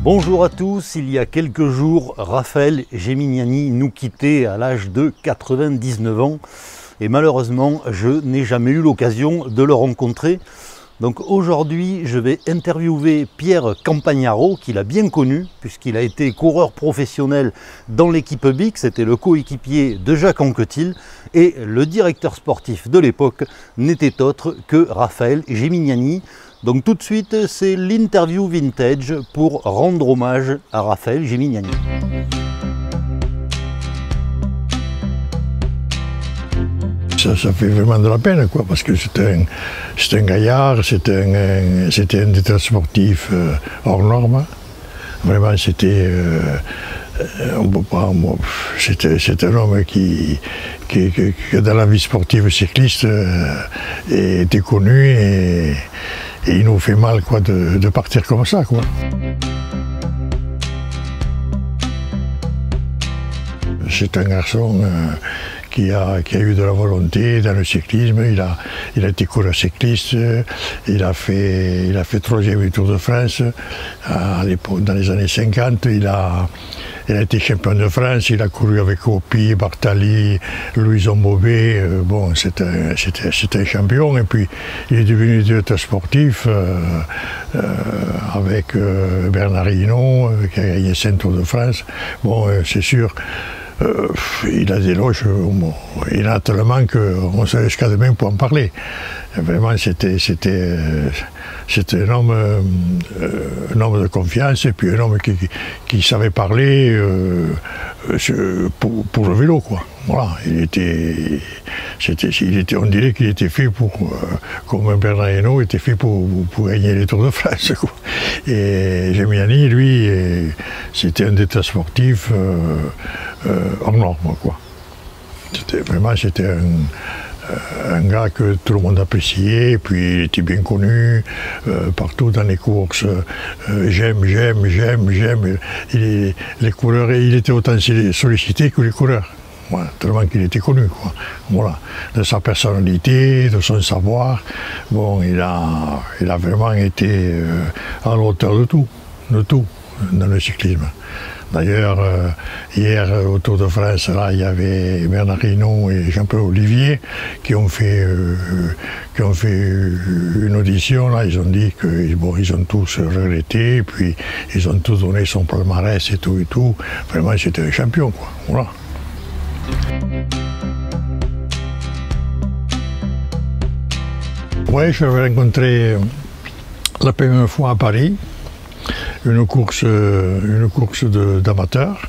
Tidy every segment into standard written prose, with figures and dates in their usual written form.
Bonjour à tous, il y a quelques jours, Raphaël Gemignani nous quittait à l'âge de 99 ans et malheureusement, je n'ai jamais eu l'occasion de le rencontrer. Donc aujourd'hui, je vais interviewer Pierre Campagnaro, qu'il a bien connu, puisqu'il a été coureur professionnel dans l'équipe BIC, c'était le coéquipier de Jacques Anquetil, et le directeur sportif de l'époque n'était autre que Raphaël Gemignani. Donc tout de suite, c'est l'interview vintage pour rendre hommage à Raphaël Gemignani. Ça fait vraiment de la peine, quoi, parce que c'était un gaillard, c'était un détail sportif hors norme. Vraiment, c'était un homme qui dans la vie sportive cycliste était connu et il nous fait mal, quoi, de partir comme ça, quoi. C'est un garçon qui a eu de la volonté dans le cyclisme. Il a été coureur cycliste, il a fait 3e Tour de France à l'époque, dans les années 50. Il a été champion de France, il a couru avec Opie, Bartali, Louison Bobet. Bon, c'était un champion. Et puis il est devenu directeur sportif avec Bernard Hinault, qui a gagné 5 Tours de France. Bon, c'est sûr. Il a des loges, il a tellement qu'on se jusqu'à demain pour en parler. Vraiment, c'était un homme de confiance et puis un homme qui savait parler pour le vélo, quoi. Voilà, on dirait qu'il était fait pour, comme Bernard Hinault était fait pour gagner les Tours de France, quoi. Et Gemignani, lui, c'était un détail sportif hors norme, quoi. C'était un gars que tout le monde appréciait, et puis il était bien connu partout dans les courses. J'aime. Les coureurs, il était autant sollicité que les coureurs. Voilà, tellement qu'il était connu, quoi. Voilà, de sa personnalité, de son savoir. Bon, il a vraiment été à la hauteur de tout dans le cyclisme. D'ailleurs, hier au Tour de France, là, il y avait Bernard Hinault et Jean-Paul Olivier qui ont fait une audition. Là, ils ont dit que bon, ils ont tous regretté, puis ils ont tous donné son palmarès et tout. Vraiment, c'était un champion, quoi. Voilà. Ouais, je l'avais rencontré la première fois à Paris. Une course d'amateurs.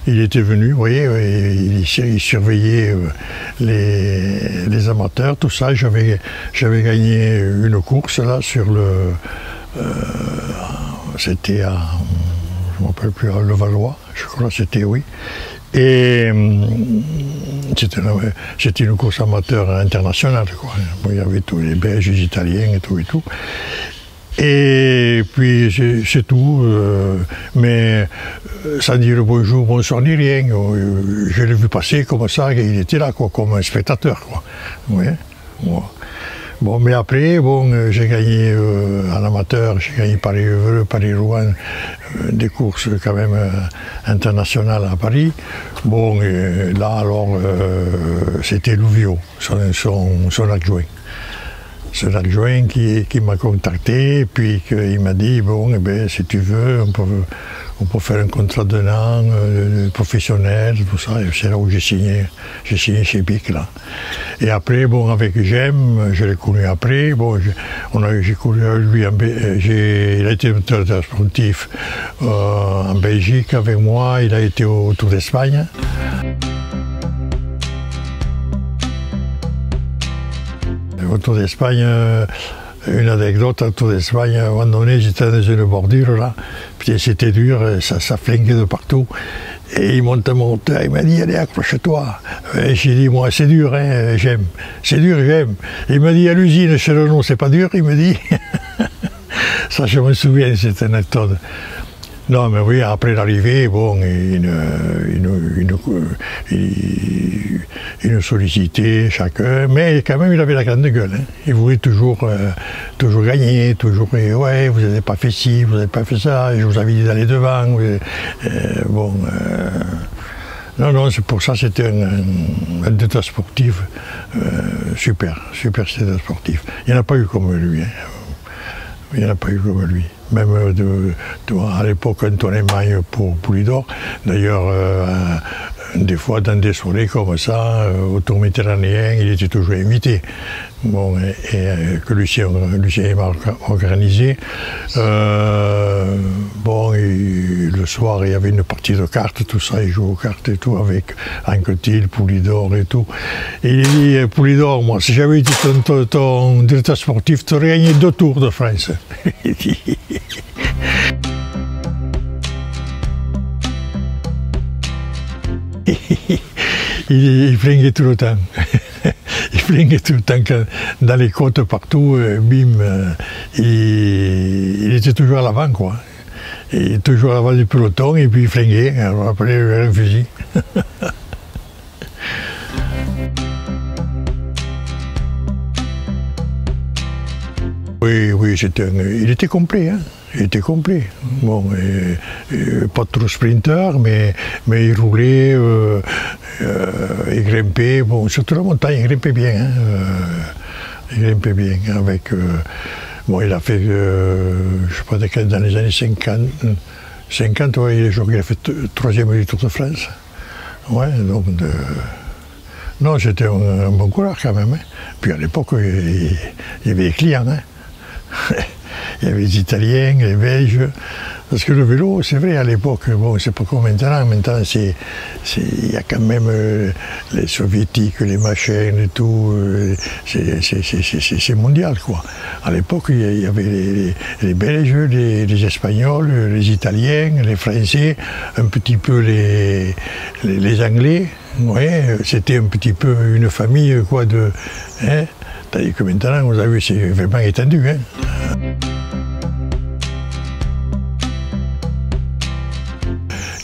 Il était venu, vous voyez, il surveillait les amateurs, tout ça. J'avais gagné une course là sur le, c'était à, je ne me rappelle plus, à Levallois, je crois, c'était, oui. Et c'était une course amateur internationale, quoi. Bon, il y avait tous les Belges, les Italiens et tout. Et puis c'est tout, mais sans dire bonjour, bonsoir ni rien. Je l'ai vu passer comme ça, et il était là, quoi, comme un spectateur, quoi. Ouais. Bon, mais après, bon, j'ai gagné en amateur, j'ai gagné Paris-Rouen, des courses quand même internationales à Paris. Bon, et là alors, c'était Louvio, son adjoint. C'est l'adjoint qui m'a contacté, puis il m'a dit, bon, eh bien, si tu veux, on peut faire un contrat d'un an, professionnel, tout ça, et c'est là où j'ai signé chez BIC, là. Et après, bon, avec Gem, je l'ai connu après, bon, j'ai couru avec lui, il a été directeur sportif en Belgique avec moi, il a été au Tour d'Espagne. Au Tour d'Espagne, une anecdote, au Tour d'Espagne, à un moment donné, j'étais dans une bordure là, puis c'était dur, ça flinguait de partout. Et il monte, il m'a dit, allez, accroche-toi. J'ai dit, moi, c'est dur, hein, j'aime. C'est dur, j'aime. Il m'a dit, à l'usine, chez Renault, c'est pas dur, il me dit. Ça, je me souviens, cette anecdote. Non, mais oui, après l'arrivée, bon, une il nous sollicitait chacun, mais quand même il avait la grande gueule. Hein. Il voulait toujours gagner, toujours ouais, vous n'avez pas fait ci, vous n'avez pas fait ça, je vous avais dit d'aller devant. Non, c'est pour ça c'était un état sportif super état sportif. Il n'y en a pas eu comme lui. Hein. Il n'y en a pas eu comme lui. Même à l'époque, Antonin Magne pour Poulidor. D'ailleurs, des fois, dans des soirées comme ça, au Tour méditerranéen, il était toujours invité. Bon, que Lucien m'a organisé. Le soir, il y avait une partie de cartes, tout ça, il jouait aux cartes et tout, avec Anquetil, Poulidor et tout. Et il dit, Poulidor, moi, si j'avais été ton directeur sportif, tu aurais gagné 2 Tours de France. Il flinguait tout le temps. Il flinguait tout le temps dans les côtes partout, bim, il était toujours à l'avant, quoi. Et toujours à l'avant du peloton, et puis il flinguait, alors après il avait un fusil. Oui, il était complet, hein. Il était complet. Bon, pas trop sprinter, mais il roulait, il grimpait. Bon, surtout la montagne, il grimpait bien. Hein, il grimpait bien. Bon, il a fait, je sais pas, dans les années 50, ouais, il a fait 3e du Tour de France. Ouais, donc non, c'était un bon coureur quand même. Hein. Puis à l'époque, il y avait des clients. Hein. Il y avait les Italiens, les Belges, parce que le vélo, c'est vrai à l'époque, bon, c'est pas comme maintenant, il y a quand même les soviétiques, les machins et tout, c'est mondial quoi. À l'époque, il y avait les Belges, les Espagnols, les Italiens, les Français, un petit peu les Anglais, ouais, c'était un petit peu une famille quoi de... Hein, tandis que maintenant, vous avez vu, c'est vraiment étendu. Hein.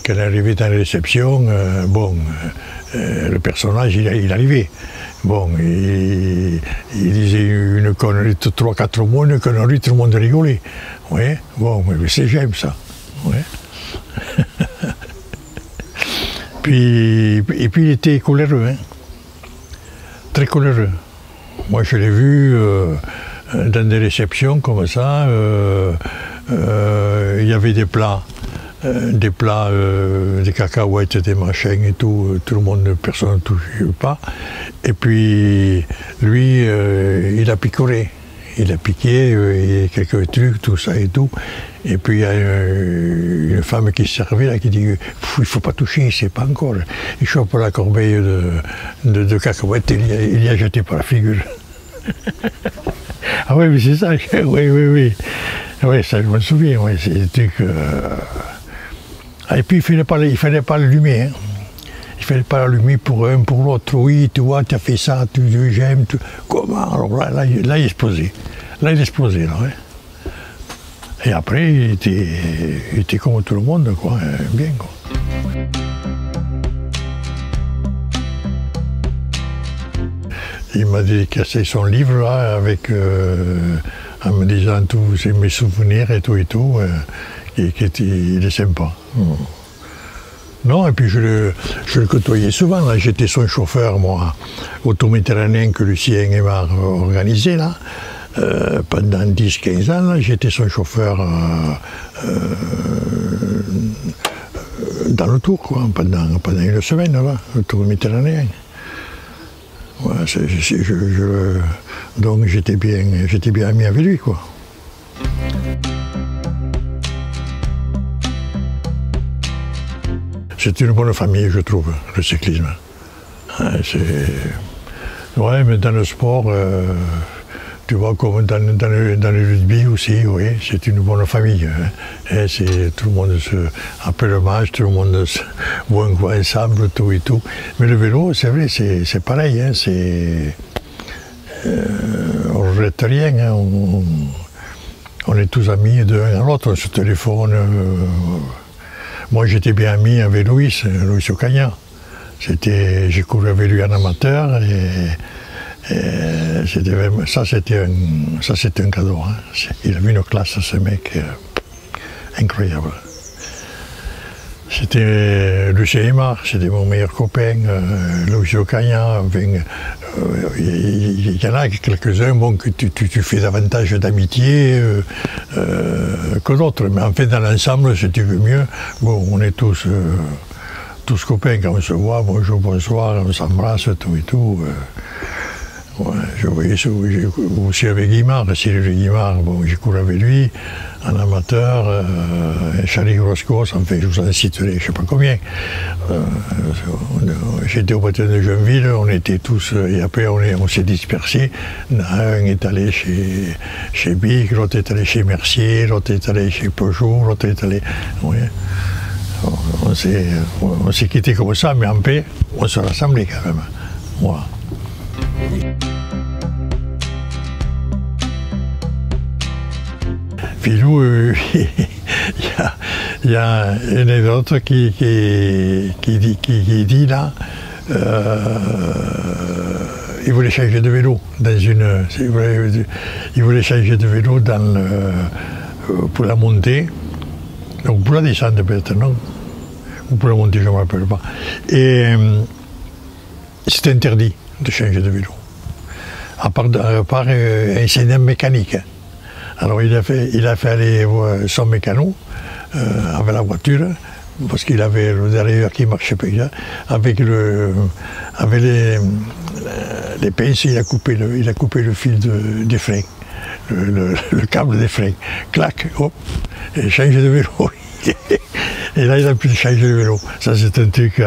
Quand on arrivait dans la réception, le personnage, il arrivait. Bon, il disait une connerie, 3-4 mots, une connerie, tout le monde rigolait. Ouais, bon, mais j'aime ça. Ouais. Et puis il était coléreux, hein. Très coléreux. Moi, je l'ai vu dans des réceptions comme ça, il y avait des plats, des cacahuètes, des machins et tout le monde, personne ne touchait pas. Et puis, lui, il a picoré. Il a piqué, quelques trucs, tout ça et tout. Et puis il y a une femme qui servait là qui dit il ne faut pas toucher, c'est pas encore. Il chope la corbeille de cacahuètes et il y a jeté par la figure. Ah oui, mais c'est ça, oui. Oui, ça je me souviens, oui, c'est des trucs. Ah, et puis il fallait pas l'allumer. Hein. Il ne fallait pas l'allumer pour un, pour l'autre. Oui, tu vois, tu as fait ça, j'aime. Comment? Alors là, il explosait. Là, il explosait. Là, ouais. Et après, il était comme tout le monde, quoi. Bien, quoi. Il m'a dédicacé son livre, là, avec, en me disant tous mes souvenirs et tout, il est sympa. Non, et puis je le côtoyais souvent, là. J'étais son chauffeur, moi, au Tour méditerranéen que Lucien m'a organisé, là. Pendant 10-15 ans, là, j'étais son chauffeur dans le Tour, quoi, pendant une semaine, là, le Tour méditerranéen. Ouais, donc j'étais bien ami avec lui, quoi. C'est une bonne famille, je trouve, le cyclisme. Ouais, mais dans le sport, tu vois, comme dans le rugby aussi, oui, c'est une bonne famille. Hein. Tout le monde après le match, tout le monde se voit ensemble, tout et tout. Mais le vélo, c'est vrai, c'est pareil. Hein, on ne regrette rien. Hein, on est tous amis de l'un à l'autre, on se téléphone. Moi, j'étais bien ami avec Louis Ocaña. J'ai couru avec lui en amateur et c'était vraiment, ça c'était un cadeau. Hein. Il avait une classe, ce mec, incroyable. C'était Lucien Aymar, c'était mon meilleur copain, Louis Ocaña. Il y en a quelques-uns bon, que tu fais davantage d'amitié que d'autres, mais en fait dans l'ensemble, si tu veux mieux, bon, on est tous copains quand on se voit, bonjour, bonsoir, on s'embrasse, tout et tout. Ouais, je voyais ça aussi avec Guimard, Cyril Guimard, bon, j'ai couru avec lui, en amateur, Charlie Groscos, enfin je vous en citerai je ne sais pas combien. J'étais au bâtiment de Jeuneville, on était tous, et après on s'est dispersés. Un est allé chez Bic, l'autre est allé chez Mercier, l'autre est allé chez Peugeot, l'autre est allé... Ouais. On s'est quittés comme ça, mais en paix, on se rassemblait quand même. Voilà. Puis nous, il y a une anecdote qui dit là, il voulait changer de vélo il voulait changer de vélo pour la montée, donc pour la descente peut-être, non? Ou pour la montée, je ne me rappelle pas. Et c'était interdit de changer de vélo, à part incident mécanique. Alors il a fait aller voir son mécano avec la voiture, parce qu'il avait le derrière qui ne marchait pas, avec les pinces, il a coupé le fil des freins, le câble des freins. Clac, hop, et changé de vélo. Et là il a pu changer de vélo. Ça c'est un truc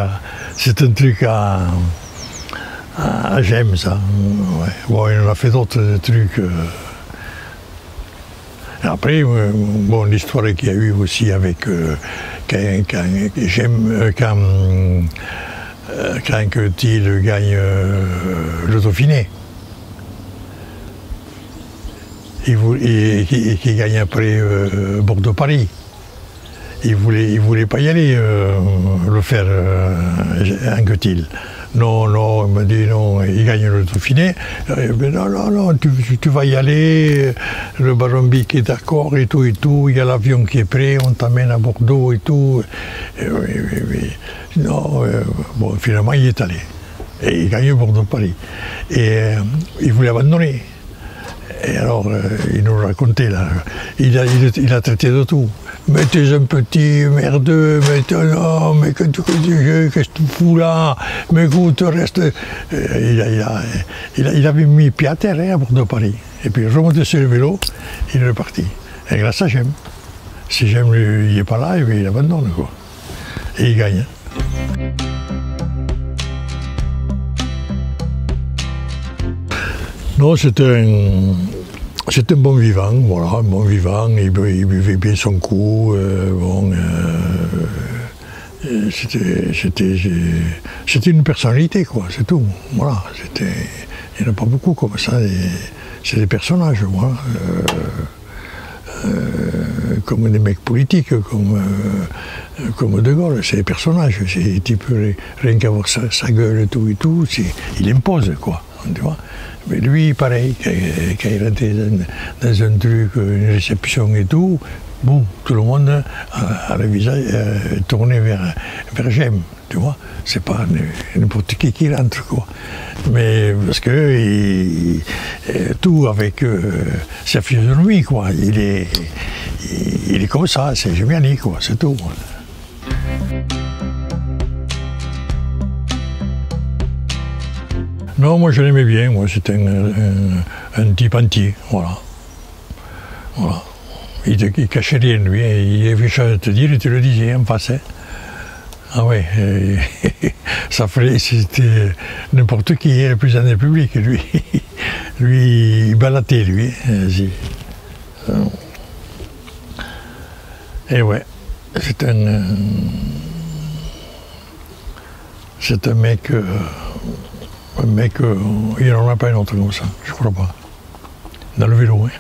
j'aime ça. Ouais. Bon, il en a fait d'autres trucs. Après, bon, l'histoire qu'il y a eu aussi avec quand Thiel gagne le Dauphiné, et qui gagne après Bordeaux-Paris. Il voulait pas y aller le faire en Thiel. Non, il m'a dit non, il gagne le Dauphiné. Non, tu vas y aller, le baron Bic est d'accord et tout, il y a l'avion qui est prêt, on t'amène à Bordeaux et tout. Non, bon, finalement il est allé. Et il gagne Bordeaux-Paris. Et il voulait abandonner. Et alors, il nous racontait là, il a traité de tout. Mais t'es un petit merdeux, mais qu'est-ce que tu fous là? Mais écoute, reste. Il avait mis pied à terre à Bordeaux-Paris. Et puis il remontait sur le vélo, il est reparti. Et grâce à Gem. Si Gem il n'est pas là, il abandonne quoi. Et il gagne. Non, c'était un bon vivant, voilà, un bon vivant, il buvait bien son coup, c'était une personnalité, quoi, c'est tout, voilà, il n'y en a pas beaucoup comme ça, c'est des personnages, voilà, comme des mecs politiques, comme De Gaulle, c'est des personnages, rien qu'avoir sa gueule et tout, il impose, quoi, tu vois. Mais lui, pareil, quand il était dans un truc, une réception et tout, bon, tout le monde a le visage tourné vers Gem, tu vois. C'est pas n'importe qui rentre, quoi. Mais parce que tout avec sa physionomie, quoi. Il est comme ça, c'est Gemiani, quoi, c'est tout. Non, moi je l'aimais bien, moi c'était un type entier, voilà. Il cachait rien, lui, il avait quelque chose à te dire et tu le disais en face. Hein. Ah ouais, ça ferait, c'était n'importe qui, le plus en République, lui. Lui, il baladait, lui. Et ouais, c'est un mec... il n'y en a pas un autre comme ça, je crois pas. Dans le vélo, hein.